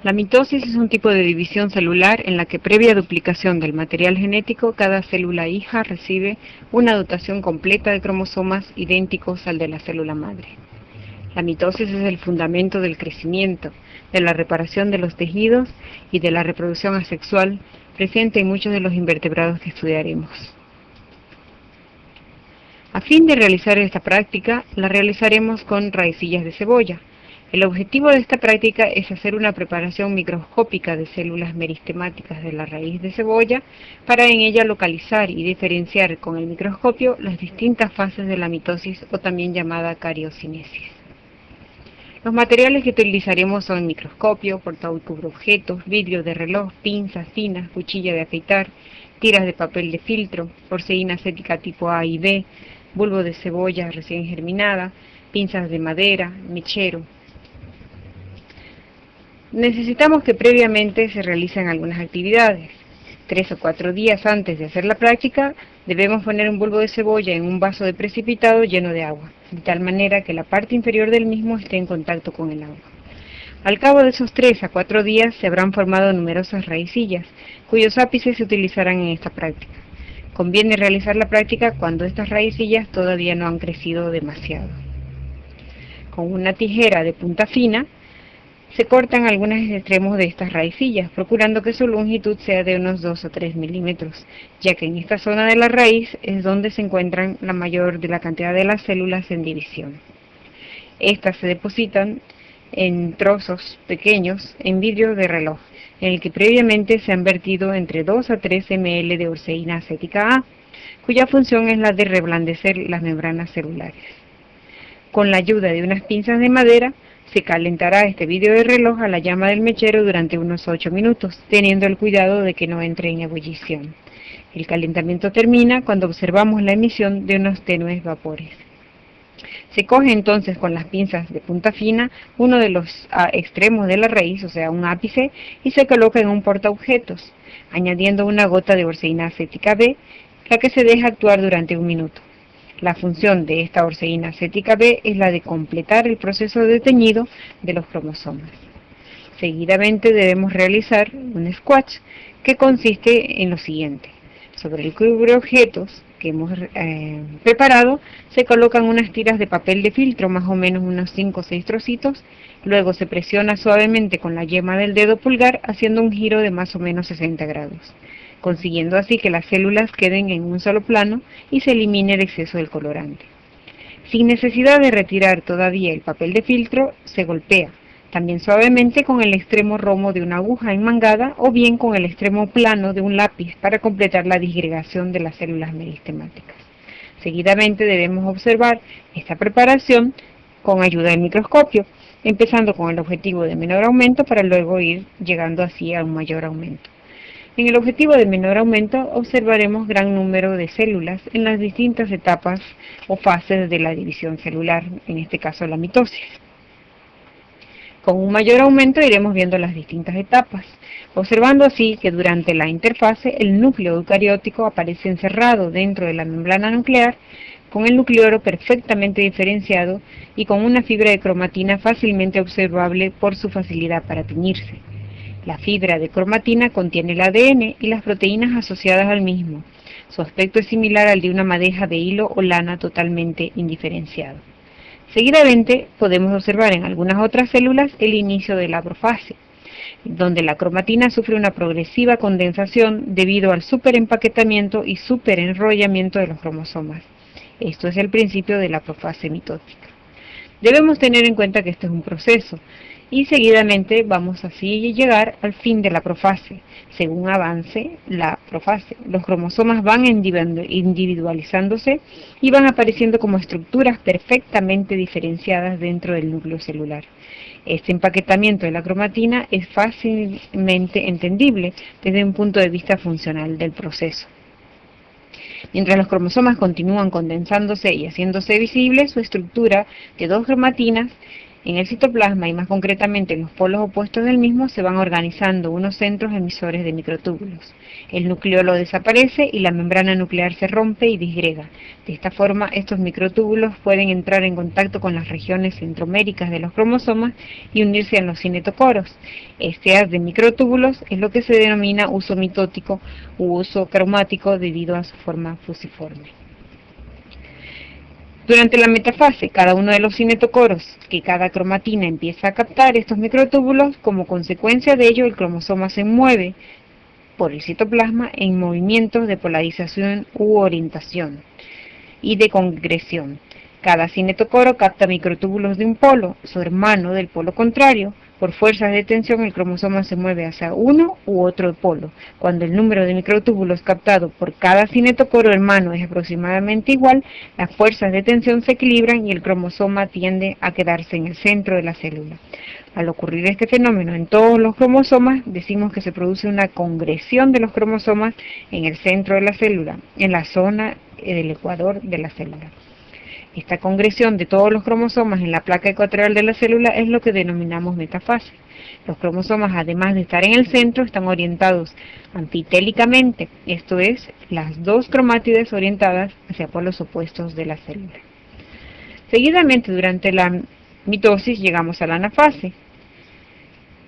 La mitosis es un tipo de división celular en la que previa duplicación del material genético, cada célula hija recibe una dotación completa de cromosomas idénticos al de la célula madre. La mitosis es el fundamento del crecimiento, de la reparación de los tejidos y de la reproducción asexual presente en muchos de los invertebrados que estudiaremos. A fin de realizar esta práctica, la realizaremos con raicillas de cebolla. El objetivo de esta práctica es hacer una preparación microscópica de células meristemáticas de la raíz de cebolla para en ella localizar y diferenciar con el microscopio las distintas fases de la mitosis o también llamada cariocinesis. Los materiales que utilizaremos son microscopio, portaobjetos, vidrio de reloj, pinzas finas, cuchilla de afeitar, tiras de papel de filtro, porcina acética tipo A y B, bulbo de cebolla recién germinada, pinzas de madera, mechero. Necesitamos que previamente se realicen algunas actividades. 3 o 4 días antes de hacer la práctica, debemos poner un bulbo de cebolla en un vaso de precipitado lleno de agua, de tal manera que la parte inferior del mismo esté en contacto con el agua. Al cabo de esos 3 a 4 días se habrán formado numerosas raicillas, cuyos ápices se utilizarán en esta práctica. Conviene realizar la práctica cuando estas raicillas todavía no han crecido demasiado. Con una tijera de punta fina, se cortan algunos extremos de estas raicillas, procurando que su longitud sea de unos 2 o 3 milímetros, ya que en esta zona de la raíz es donde se encuentran la mayor de la cantidad de las células en división. Estas se depositan en trozos pequeños en vidrio de reloj, en el que previamente se han vertido entre 2 a 3 ml de orceína acética A, cuya función es la de reblandecer las membranas celulares. Con la ayuda de unas pinzas de madera, se calentará este vidrio de reloj a la llama del mechero durante unos 8 minutos, teniendo el cuidado de que no entre en ebullición. El calentamiento termina cuando observamos la emisión de unos tenues vapores. Se coge entonces con las pinzas de punta fina uno de los extremos de la raíz, o sea, un ápice, y se coloca en un portaobjetos, añadiendo una gota de orceína acética B, la que se deja actuar durante 1 minuto. La función de esta orceína acética B es la de completar el proceso de teñido de los cromosomas. Seguidamente debemos realizar un squash que consiste en lo siguiente. Sobre el cubreobjetos que hemos preparado se colocan unas tiras de papel de filtro, más o menos unos 5 o 6 trocitos. Luego se presiona suavemente con la yema del dedo pulgar haciendo un giro de más o menos 60 grados, consiguiendo así que las células queden en un solo plano y se elimine el exceso del colorante. Sin necesidad de retirar todavía el papel de filtro, se golpea, también suavemente con el extremo romo de una aguja enmangada o bien con el extremo plano de un lápiz para completar la disgregación de las células meristemáticas. Seguidamente debemos observar esta preparación con ayuda del microscopio, empezando con el objetivo de menor aumento para luego ir llegando así a un mayor aumento. En el objetivo de menor aumento observaremos gran número de células en las distintas etapas o fases de la división celular, en este caso la mitosis. Con un mayor aumento iremos viendo las distintas etapas, observando así que durante la interfase el núcleo eucariótico aparece encerrado dentro de la membrana nuclear, con el nucleolo perfectamente diferenciado y con una fibra de cromatina fácilmente observable por su facilidad para teñirse. La fibra de cromatina contiene el ADN y las proteínas asociadas al mismo. Su aspecto es similar al de una madeja de hilo o lana totalmente indiferenciado. Seguidamente podemos observar en algunas otras células el inicio de la profase, donde la cromatina sufre una progresiva condensación debido al superempaquetamiento y superenrollamiento de los cromosomas. Esto es el principio de la profase mitótica. Debemos tener en cuenta que este es un proceso, y seguidamente vamos así a llegar al fin de la profase. Según avance la profase, los cromosomas van individualizándose y van apareciendo como estructuras perfectamente diferenciadas dentro del núcleo celular. Este empaquetamiento de la cromatina es fácilmente entendible desde un punto de vista funcional del proceso. Mientras los cromosomas continúan condensándose y haciéndose visibles, su estructura de 2 cromatinas En el citoplasma y más concretamente en los polos opuestos del mismo se van organizando unos centros emisores de microtúbulos. El nucleolo desaparece y la membrana nuclear se rompe y disgrega. De esta forma, estos microtúbulos pueden entrar en contacto con las regiones centroméricas de los cromosomas y unirse a los cinetocoros. Este haz de microtúbulos es lo que se denomina uso mitótico u uso cromático debido a su forma fusiforme. Durante la metafase, cada uno de los cinetocoros que cada cromatina empieza a captar estos microtúbulos, como consecuencia de ello el cromosoma se mueve por el citoplasma en movimientos de polarización u orientación y de congresión. Cada cinetocoro capta microtúbulos de un polo, su hermano del polo contrario. Por fuerzas de tensión el cromosoma se mueve hacia uno u otro polo. Cuando el número de microtúbulos captados por cada cinetocoro hermano es aproximadamente igual, las fuerzas de tensión se equilibran y el cromosoma tiende a quedarse en el centro de la célula. Al ocurrir este fenómeno en todos los cromosomas, decimos que se produce una congresión de los cromosomas en el centro de la célula, en la zona del ecuador de la célula. Esta congresión de todos los cromosomas en la placa ecuatorial de la célula es lo que denominamos metafase. Los cromosomas, además de estar en el centro, están orientados anfitélicamente, esto es, las dos cromátides orientadas hacia polos opuestos de la célula. Seguidamente, durante la mitosis, llegamos a la anafase,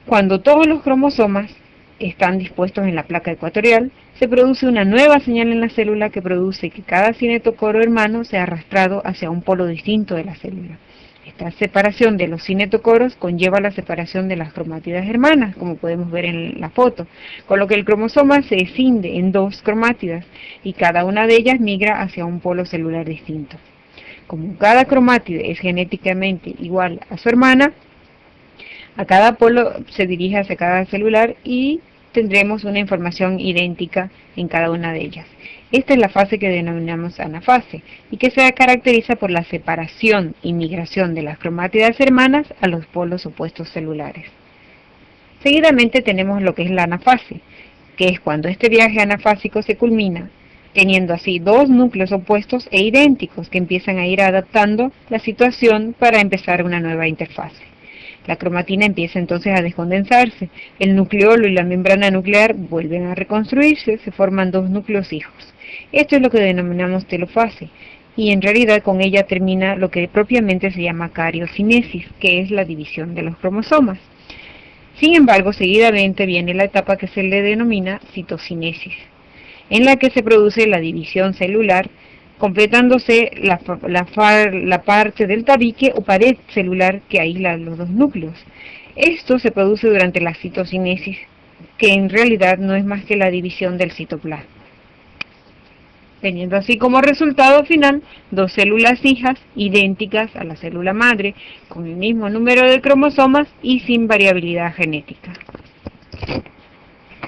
cuando todos los cromosomas están dispuestos en la placa ecuatorial, se produce una nueva señal en la célula que produce que cada cinetocoro hermano sea arrastrado hacia un polo distinto de la célula. Esta separación de los cinetocoros conlleva la separación de las cromátidas hermanas, como podemos ver en la foto, con lo que el cromosoma se escinde en dos cromátidas y cada una de ellas migra hacia un polo celular distinto. Como cada cromátide es genéticamente igual a su hermana, a cada polo se dirige hacia cada celular y tendremos una información idéntica en cada una de ellas. Esta es la fase que denominamos anafase y que se caracteriza por la separación y migración de las cromátidas hermanas a los polos opuestos celulares. Seguidamente tenemos lo que es la anafase, que es cuando este viaje anafásico se culmina, teniendo así dos núcleos opuestos e idénticos que empiezan a ir adaptando la situación para empezar una nueva interfase. La cromatina empieza entonces a descondensarse, el nucleolo y la membrana nuclear vuelven a reconstruirse, se forman dos núcleos hijos. Esto es lo que denominamos telofase, y en realidad con ella termina lo que propiamente se llama cariocinesis, que es la división de los cromosomas. Sin embargo, seguidamente viene la etapa que se le denomina citocinesis, en la que se produce la división celular, completándose la parte del tabique o pared celular que aísla los dos núcleos. Esto se produce durante la citocinesis, que en realidad no es más que la división del citoplasma, teniendo así como resultado final dos células hijas idénticas a la célula madre, con el mismo número de cromosomas y sin variabilidad genética.